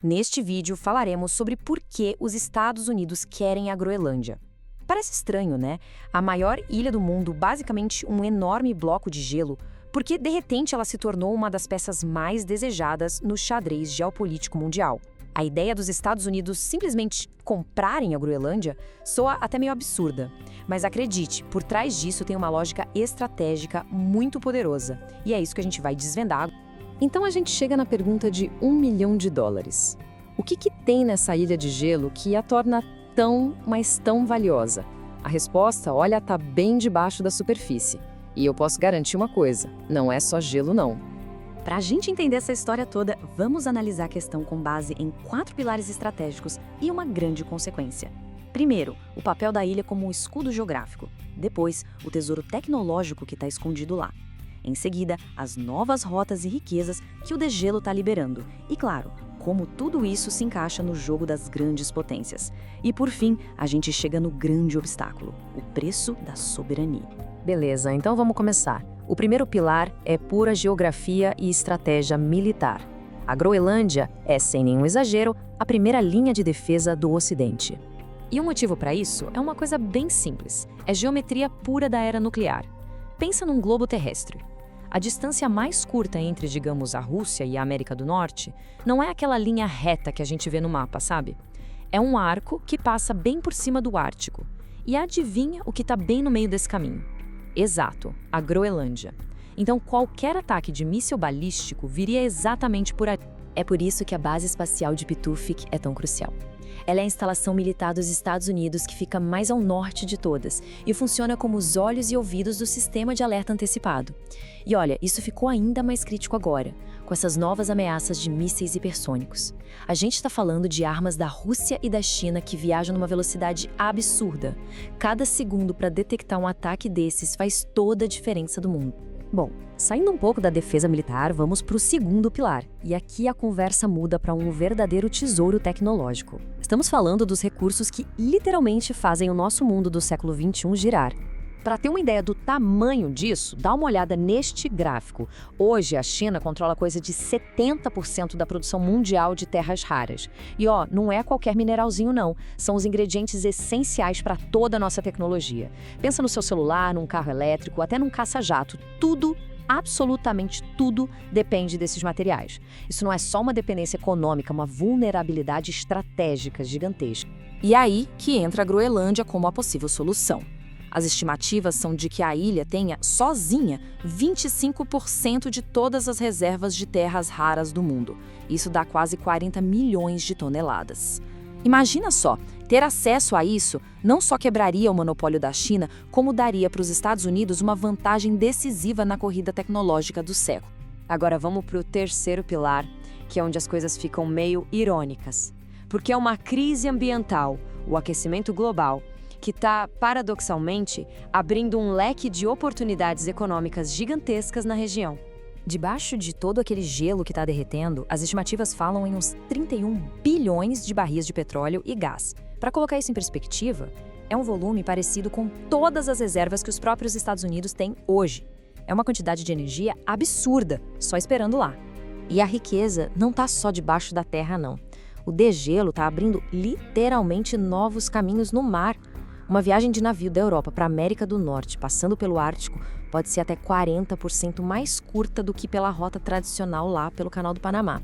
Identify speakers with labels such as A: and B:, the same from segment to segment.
A: Neste vídeo falaremos sobre por que os Estados Unidos querem a Groenlândia. Parece estranho, né? A maior ilha do mundo, basicamente um enorme bloco de gelo, porque de repente ela se tornou uma das peças mais desejadas no xadrez geopolítico mundial. A ideia dos Estados Unidos simplesmente comprarem a Groenlândia soa até meio absurda. Mas acredite, por trás disso tem uma lógica estratégica muito poderosa. E é isso que a gente vai desvendar. Então a gente chega na pergunta de $1 milhão. O que tem nessa ilha de gelo que a torna tão, mas tão valiosa? A resposta, olha, tá bem debaixo da superfície. E eu posso garantir uma coisa, não é só gelo não.
B: Para a gente entender essa história toda, vamos analisar a questão com base em 4 pilares estratégicos e uma grande consequência. Primeiro, o papel da ilha como um escudo geográfico. Depois, o tesouro tecnológico que está escondido lá. Em seguida, as novas rotas e riquezas que o degelo está liberando. E claro, como tudo isso se encaixa no jogo das grandes potências. E por fim, a gente chega no grande obstáculo, o preço da soberania.
A: Beleza, então vamos começar. O primeiro pilar é pura geografia e estratégia militar. A Groenlândia é, sem nenhum exagero, a primeira linha de defesa do Ocidente. E o motivo para isso é uma coisa bem simples, é geometria pura da era nuclear. Pensa num globo terrestre. A distância mais curta entre, digamos, a Rússia e a América do Norte não é aquela linha reta que a gente vê no mapa, sabe? É um arco que passa bem por cima do Ártico. E adivinha o que está bem no meio desse caminho? Exato, a Groenlândia. Então qualquer ataque de míssil balístico viria exatamente por ali.
B: É por isso que a base espacial de Pituffik é tão crucial. Ela é a instalação militar dos Estados Unidos que fica mais ao norte de todas e funciona como os olhos e ouvidos do sistema de alerta antecipado. E olha, isso ficou ainda mais crítico agora, com essas novas ameaças de mísseis hipersônicos. A gente está falando de armas da Rússia e da China que viajam numa velocidade absurda. Cada segundo para detectar um ataque desses faz toda a diferença do mundo. Bom, saindo um pouco da defesa militar, vamos para o segundo pilar. E aqui a conversa muda para um verdadeiro tesouro tecnológico. Estamos falando dos recursos que literalmente fazem o nosso mundo do século XXI girar. Para ter uma ideia do tamanho disso, dá uma olhada neste gráfico. Hoje, a China controla coisa de 70% da produção mundial de terras raras. E não é qualquer mineralzinho não, são os ingredientes essenciais para toda a nossa tecnologia. Pensa no seu celular, num carro elétrico, até num caça-jato, tudo, absolutamente tudo, depende desses materiais. Isso não é só uma dependência econômica, uma vulnerabilidade estratégica gigantesca. E aí que entra a Groenlândia como a possível solução. As estimativas são de que a ilha tenha, sozinha, 25% de todas as reservas de terras raras do mundo. Isso dá quase 40 milhões de toneladas. Imagina só, ter acesso a isso não só quebraria o monopólio da China, como daria para os Estados Unidos uma vantagem decisiva na corrida tecnológica do século. Agora vamos para o terceiro pilar, que é onde as coisas ficam meio irônicas. Porque é uma crise ambiental, o aquecimento global, que está, paradoxalmente, abrindo um leque de oportunidades econômicas gigantescas na região. Debaixo de todo aquele gelo que está derretendo, as estimativas falam em uns 31 bilhões de barris de petróleo e gás. Para colocar isso em perspectiva, é um volume parecido com todas as reservas que os próprios Estados Unidos têm hoje. É uma quantidade de energia absurda, só esperando lá. E a riqueza não está só debaixo da terra, não. O degelo está abrindo literalmente novos caminhos no mar. Uma viagem de navio da Europa para a América do Norte, passando pelo Ártico, pode ser até 40% mais curta do que pela rota tradicional lá pelo Canal do Panamá.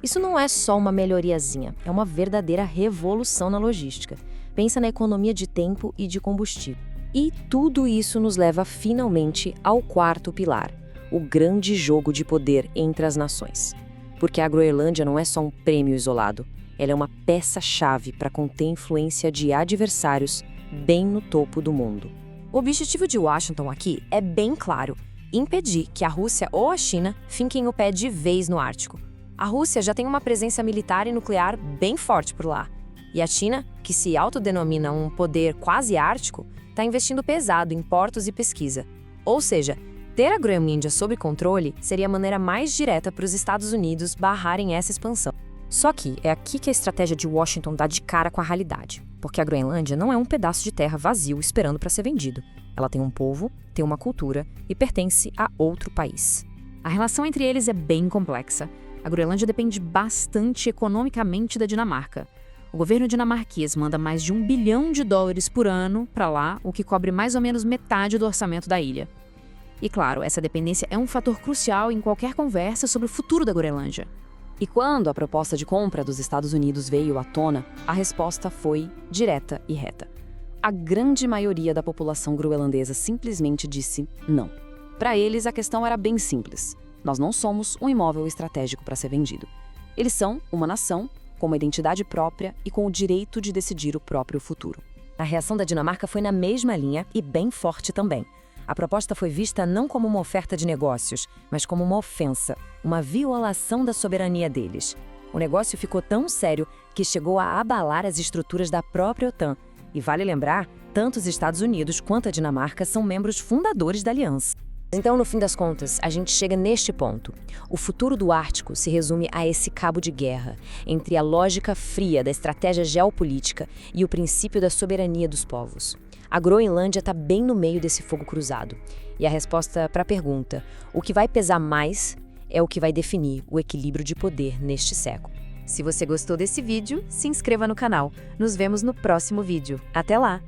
B: Isso não é só uma melhoriazinha, é uma verdadeira revolução na logística. Pensa na economia de tempo e de combustível. E tudo isso nos leva finalmente ao quarto pilar, o grande jogo de poder entre as nações. Porque a Groenlândia não é só um prêmio isolado, ela é uma peça-chave para conter a influência de adversários bem no topo do mundo. O objetivo de Washington aqui é bem claro: impedir que a Rússia ou a China finquem o pé de vez no Ártico. A Rússia já tem uma presença militar e nuclear bem forte por lá. E a China, que se autodenomina um poder quase ártico, está investindo pesado em portos e pesquisa. Ou seja, ter a Groenlândia sob controle seria a maneira mais direta para os Estados Unidos barrarem essa expansão. Só que é aqui que a estratégia de Washington dá de cara com a realidade. Porque a Groenlândia não é um pedaço de terra vazio esperando para ser vendido. Ela tem um povo, tem uma cultura e pertence a outro país. A relação entre eles é bem complexa,
C: A Groenlândia depende bastante economicamente da Dinamarca. O governo dinamarquês manda mais de $1 bilhão por ano para lá, o que cobre mais ou menos metade do orçamento da ilha. E claro, essa dependência é um fator crucial em qualquer conversa sobre o futuro da Groenlândia.
A: E quando a proposta de compra dos Estados Unidos veio à tona, a resposta foi direta e reta. A grande maioria da população groenlandesa simplesmente disse não. Para eles, a questão era bem simples. Nós não somos um imóvel estratégico para ser vendido. Eles são uma nação com uma identidade própria e com o direito de decidir o próprio futuro. A reação da Dinamarca foi na mesma linha e bem forte também. A proposta foi vista não como uma oferta de negócios, mas como uma ofensa, uma violação da soberania deles. O negócio ficou tão sério que chegou a abalar as estruturas da própria OTAN. E vale lembrar, tanto os Estados Unidos quanto a Dinamarca são membros fundadores da aliança. Então, no fim das contas, a gente chega neste ponto. O futuro do Ártico se resume a esse cabo de guerra entre a lógica fria da estratégia geopolítica e o princípio da soberania dos povos. A Groenlândia está bem no meio desse fogo cruzado. E a resposta para a pergunta, o que vai pesar mais, é o que vai definir o equilíbrio de poder neste século.
B: Se você gostou desse vídeo, se inscreva no canal. Nos vemos no próximo vídeo. Até lá!